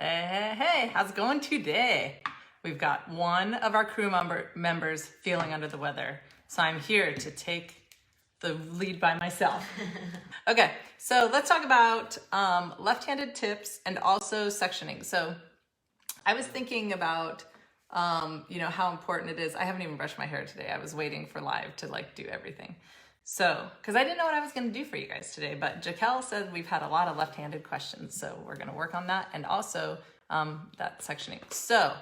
Hey, how's it going today? We've got one of our crew members feeling under the weather, so I'm here to take the lead by myself. Okay, so let's talk about left-handed tips and also sectioning. So I was thinking about how important it is. I haven't even brushed my hair today. I was waiting for live to do everything. So, because I didn't know what I was going to do for you guys today, but Jaquel said we've had a lot of left-handed questions, so we're going to work on that and also that sectioning. So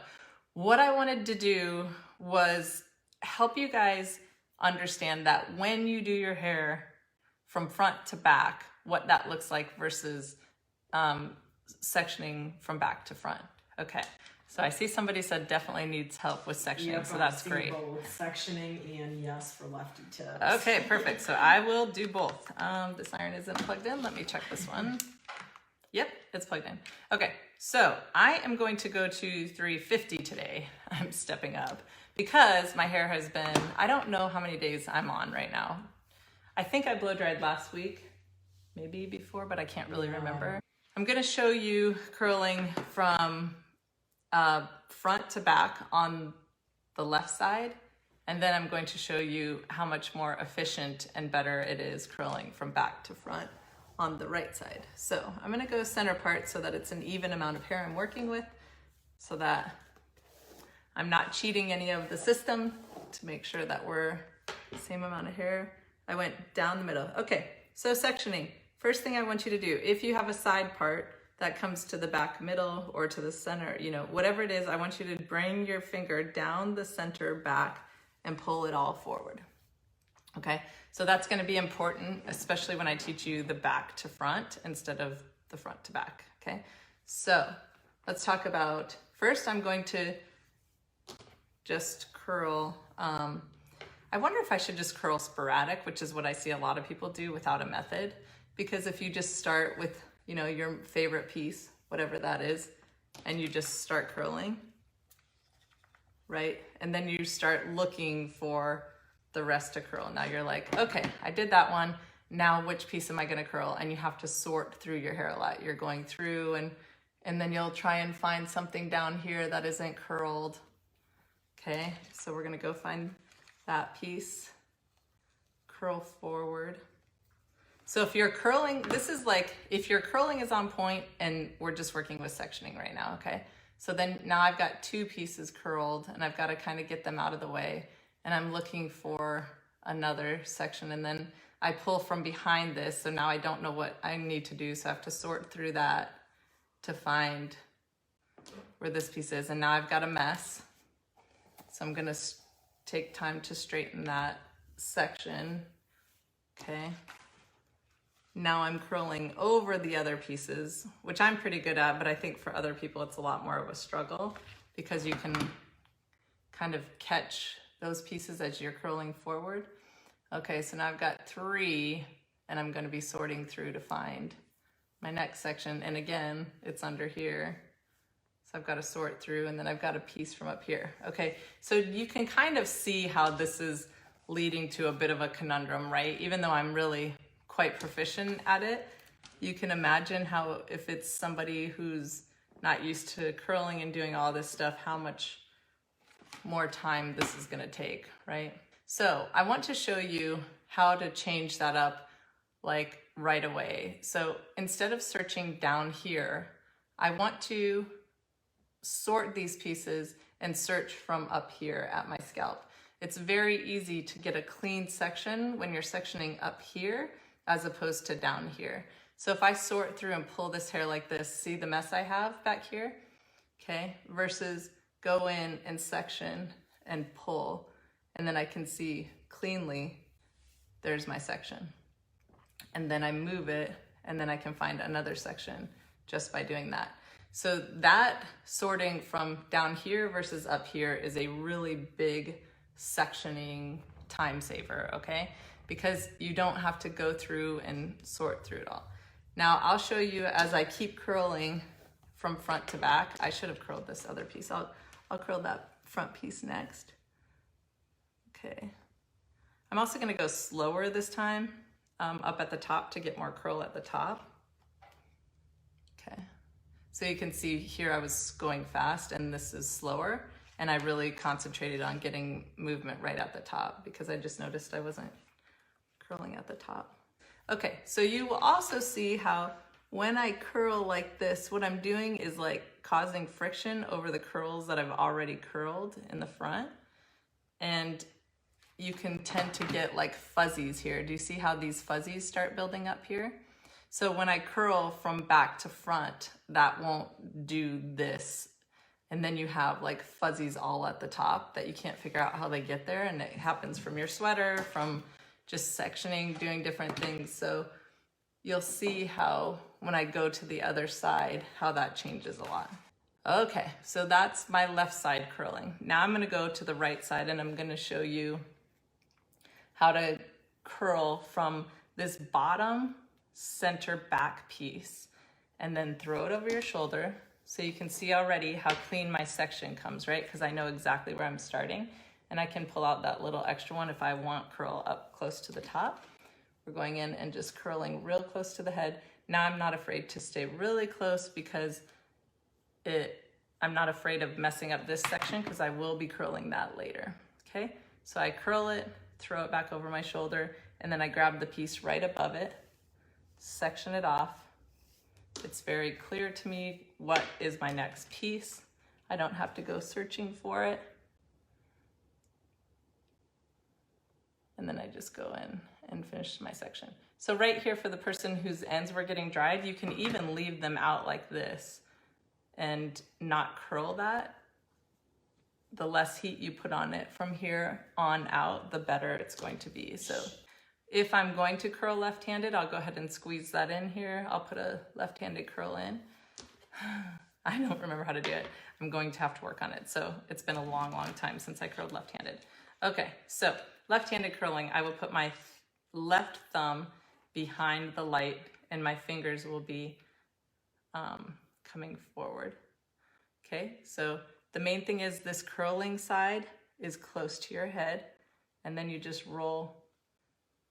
what I wanted to do was help you guys understand that when you do your hair from front to back, what that looks like versus sectioning from back to front. Okay. So I see somebody said definitely needs help with sectioning, yep, so that's great. Both sectioning and yes for lefty tips. Okay, perfect. So I will do both. This iron isn't plugged in. Let me check this one. Yep, it's plugged in. Okay, so I am going to go to 350 today. I'm stepping up because my hair has been, I don't know how many days I'm on right now. I think I blow dried last week, maybe before, but I can't really remember. I'm gonna show you curling from front to back on the left side, and then I'm going to show you how much more efficient and better it is curling from back to front on the right side. So I'm gonna go center part so that it's an even amount of hair I'm working with, so that I'm not cheating any of the system, to make sure that we're the same amount of hair. I went down the middle. Okay, so sectioning. First thing I want you to do, if you have a side part that comes to the back middle or to the center, whatever it is, I want you to bring your finger down the center back and pull it all forward. Okay, so that's gonna be important, especially when I teach you the back to front instead of the front to back, okay? So let's talk about, first I'm going to just curl, I wonder if I should just curl sporadic, which is what I see a lot of people do without a method, because if you just start with your favorite piece, whatever that is, and you just start curling, right? And then you start looking for the rest to curl. Now you're like, okay, I did that one. Now which piece am I gonna curl? And you have to sort through your hair a lot. You're going through and then you'll try and find something down here that isn't curled. Okay, so we're gonna go find that piece, curl forward. So if you're curling, this is like, if your curling is on point, and we're just working with sectioning right now, okay? So then now I've got two pieces curled and I've got to kind of get them out of the way, and I'm looking for another section, and then I pull from behind this, so now I don't know what I need to do, so I have to sort through that to find where this piece is, and now I've got a mess. So I'm gonna take time to straighten that section, okay? Now I'm curling over the other pieces, which I'm pretty good at, but I think for other people it's a lot more of a struggle because you can kind of catch those pieces as you're curling forward. Okay, so now I've got three, and I'm going to be sorting through to find my next section. And again, it's under here. So I've got to sort through, and then I've got a piece from up here. Okay, so you can kind of see how this is leading to a bit of a conundrum, right? Even though I'm really quite proficient at it, you can imagine how, if it's somebody who's not used to curling and doing all this stuff, how much more time this is gonna take, right? So I want to show you how to change that up like right away. So instead of searching down here, I want to sort these pieces and search from up here at my scalp. It's very easy to get a clean section when you're sectioning up here as opposed to down here. So if I sort through and pull this hair like this, see the mess I have back here? Okay, versus go in and section and pull, and then I can see cleanly there's my section. And then I move it, and then I can find another section just by doing that. So that sorting from down here versus up here is a really big sectioning time saver, okay? Because you don't have to go through and sort through it all. Now I'll show you as I keep curling from front to back. I should have curled this other piece. I'll curl that front piece next. Okay. I'm also gonna go slower this time, up at the top to get more curl at the top. Okay. So you can see here I was going fast and this is slower, and I really concentrated on getting movement right at the top because I just noticed I wasn't curling at the top. Okay, so you will also see how when I curl like this, what I'm doing is like causing friction over the curls that I've already curled in the front. And you can tend to get like fuzzies here. Do you see how these fuzzies start building up here? So when I curl from back to front, that won't do this. And then you have like fuzzies all at the top that you can't figure out how they get there. And it happens from your sweater, from just sectioning, doing different things. So you'll see how when I go to the other side, how that changes a lot. Okay, so that's my left side curling. Now I'm gonna go to the right side and I'm gonna show you how to curl from this bottom center back piece and then throw it over your shoulder. So you can see already how clean my section comes, right? Because I know exactly where I'm starting, and I can pull out that little extra one if I want curl up close to the top. We're going in and just curling real close to the head. Now I'm not afraid to stay really close because I'm not afraid of messing up this section because I will be curling that later, okay? So I curl it, throw it back over my shoulder, and then I grab the piece right above it, section it off. It's very clear to me what is my next piece. I don't have to go searching for it. And then I just go in and finish my section. So right here for the person whose ends were getting dried, you can even leave them out like this and not curl that. The less heat you put on it from here on out, the better it's going to be. So if I'm going to curl left-handed, I'll go ahead and squeeze that in here. I'll put a left-handed curl in. I don't remember how to do it. I'm going to have to work on it. So it's been a long, long time since I curled left-handed. Okay, so left-handed curling, I will put my left thumb behind the light and my fingers will be coming forward. Okay, so the main thing is this curling side is close to your head, and then you just roll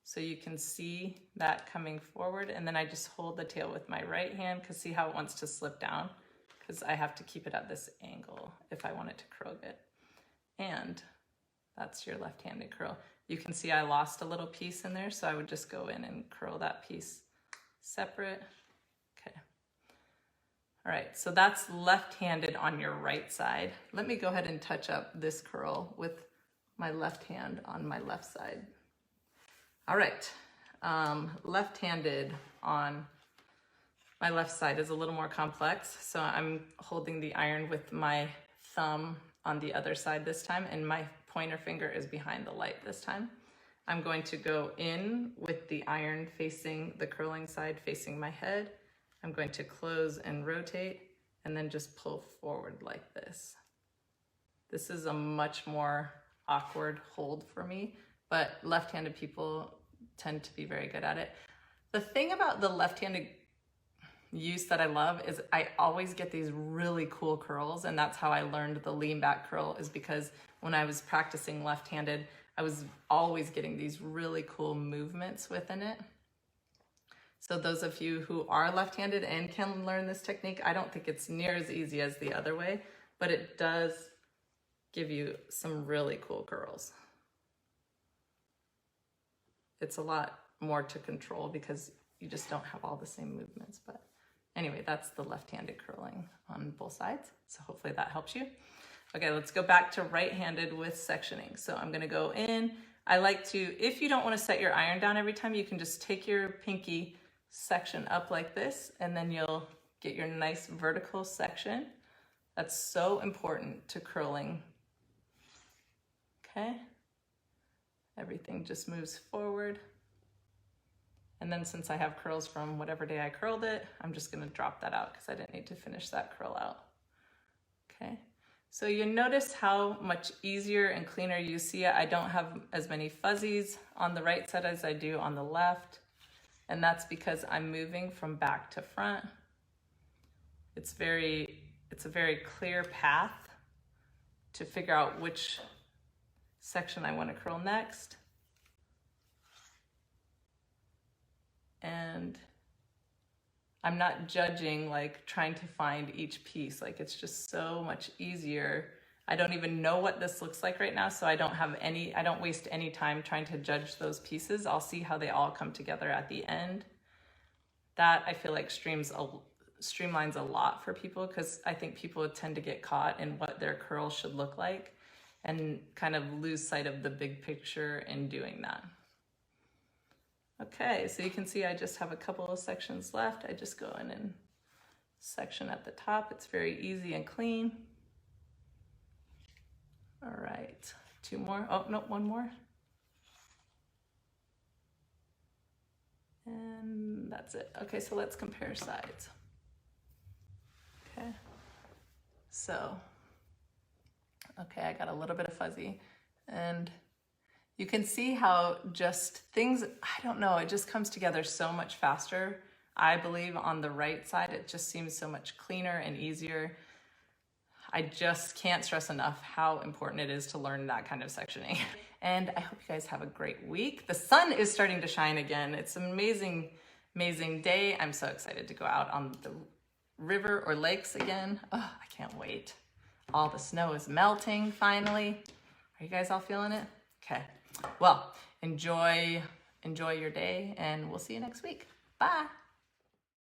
so you can see that coming forward, and then I just hold the tail with my right hand because see how it wants to slip down, because I have to keep it at this angle if I want it to curl good. And that's your left-handed curl. You can see I lost a little piece in there, so I would just go in and curl that piece separate. Okay. All right, so that's left-handed on your right side. Let me go ahead and touch up this curl with my left hand on my left side. All right, left-handed on my left side is a little more complex. So I'm holding the iron with my thumb on the other side this time, and my pointer finger is behind the light this time. I'm going to go in with the iron facing the curling side, facing my head. I'm going to close and rotate, and then just pull forward like this. This is a much more awkward hold for me, but left-handed people tend to be very good at it. The thing about the left-handed use that I love is I always get these really cool curls, and that's how I learned the lean back curl, is because when I was practicing left-handed, I was always getting these really cool movements within it. So those of you who are left-handed and can learn this technique, I don't think it's near as easy as the other way, but it does give you some really cool curls. It's a lot more to control because you just don't have all the same movements. But anyway, that's the left-handed curling on both sides. So hopefully that helps you. Okay, let's go back to right-handed with sectioning. So I'm gonna go in. I like to, if you don't wanna set your iron down every time, you can just take your pinky section up like this, and then you'll get your nice vertical section. That's so important to curling. Okay. Everything just moves forward. And then since I have curls from whatever day I curled it, I'm just gonna drop that out because I didn't need to finish that curl out. Okay, so you notice how much easier and cleaner you see it. I don't have as many fuzzies on the right side as I do on the left. And that's because I'm moving from back to front. It's a very clear path to figure out which section I want to curl next. And I'm not judging, like trying to find each piece. Like it's just so much easier. I don't even know what this looks like right now, so I don't waste any time trying to judge those pieces. I'll see how they all come together at the end. That I feel like streamlines a lot for people, because I think people tend to get caught in what their curl should look like and kind of lose sight of the big picture in doing that. Okay, so you can see I just have a couple of sections left. I just go in and section at the top. It's very easy and clean. All right, 2 more. Oh, no, 1 more. And that's it. Okay, so let's compare sides. Okay, so, okay, I got a little bit of fuzzy, and you can see how just things, I don't know, it just comes together so much faster. I believe on the right side, it just seems so much cleaner and easier. I just can't stress enough how important it is to learn that kind of sectioning. And I hope you guys have a great week. The sun is starting to shine again. It's an amazing, amazing day. I'm so excited to go out on the river or lakes again. Oh, I can't wait. All the snow is melting finally. Are you guys all feeling it? Okay. Well, enjoy your day, and we'll see you next week. Bye.